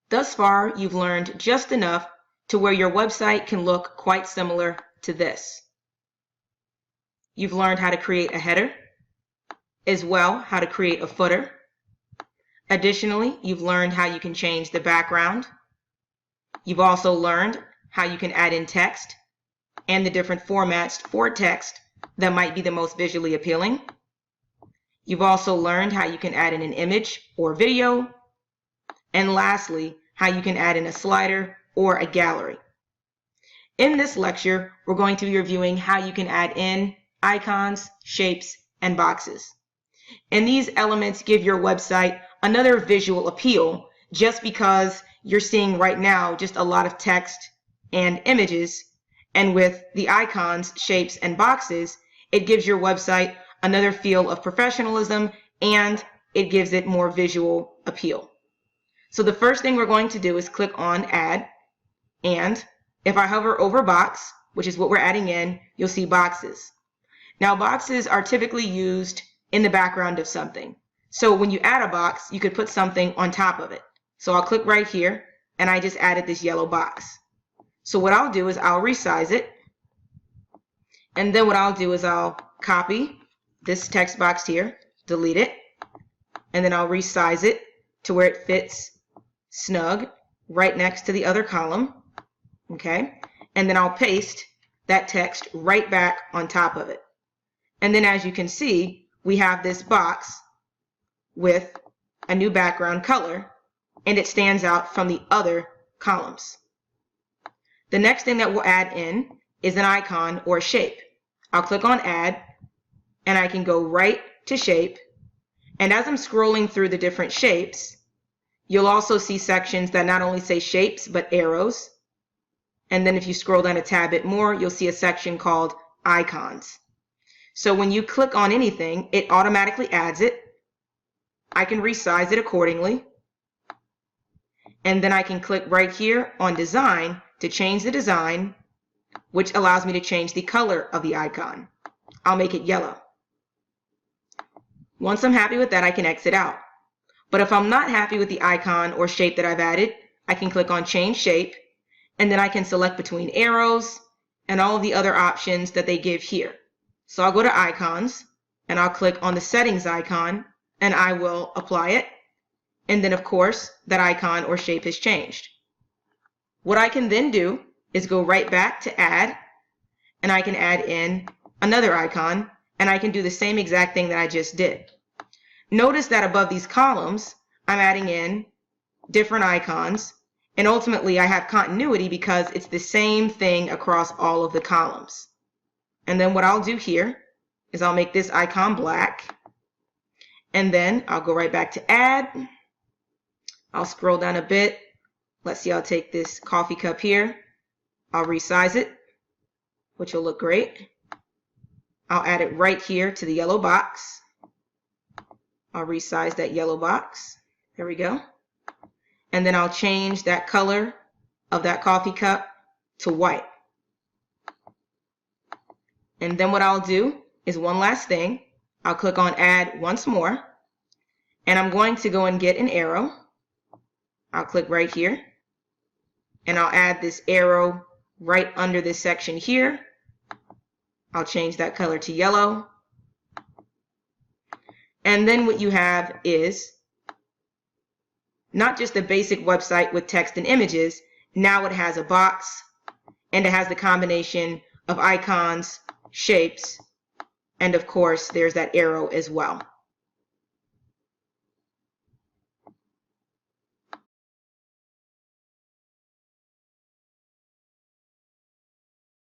Thus far, you've learned just enough to where your website can look quite similar to this. You've learned how to create a header, as well how to create a footer. Additionally, you've learned how you can change the background. You've also learned how you can add in text and the different formats for text that might be the most visually appealing. You've also learned how you can add in an image or video. And lastly, how you can add in a slider or a gallery. In this lecture, we're going to be reviewing how you can add in icons, shapes, and boxes. And these elements give your website another visual appeal just because you're seeing right now just a lot of text and images. And with the icons, shapes, and boxes, it gives your website another feel of professionalism and it gives it more visual appeal. So the first thing we're going to do is click on Add, and if I hover over Box, which is what we're adding in, you'll see boxes. Now boxes are typically used in the background of something. So when you add a box, you could put something on top of it. So I'll click right here, and I just added this yellow box. So what I'll do is I'll resize it, and then what I'll do is I'll copy this text box here, delete it, and then I'll resize it to where it fits snug right next to the other column. Okay, and then I'll paste that text right back on top of it. And then as you can see, we have this box with a new background color, and it stands out from the other columns. The next thing that we'll add in is an icon or a shape. I'll click on Add, and I can go right to Shape. And as I'm scrolling through the different shapes, you'll also see sections that not only say shapes, but arrows. And then if you scroll down a tad bit more, you'll see a section called icons. So when you click on anything, it automatically adds it. I can resize it accordingly. And then I can click right here on design to change the design, which allows me to change the color of the icon. I'll make it yellow. Once I'm happy with that, I can exit out. But if I'm not happy with the icon or shape that I've added, I can click on Change Shape, and then I can select between arrows and all of the other options that they give here. So I'll go to Icons, and I'll click on the Settings icon, and I will apply it. And then, of course, that icon or shape has changed. What I can then do is go right back to Add, and I can add in another icon, and I can do the same exact thing that I just did. Notice that above these columns, I'm adding in different icons, and ultimately I have continuity because it's the same thing across all of the columns. And then what I'll do here is I'll make this icon black, and then I'll go right back to Add. I'll scroll down a bit. Let's see, I'll take this coffee cup here. I'll resize it, which will look great. I'll add it right here to the yellow box. I'll resize that yellow box. There we go. And then I'll change that color of that coffee cup to white. And then what I'll do is one last thing. I'll click on Add once more. And I'm going to go and get an arrow. I'll click right here. And I'll add this arrow right under this section here. I'll change that color to yellow. And then what you have is not just a basic website with text and images. Now it has a box, and it has the combination of icons, shapes, and of course there's that arrow as well.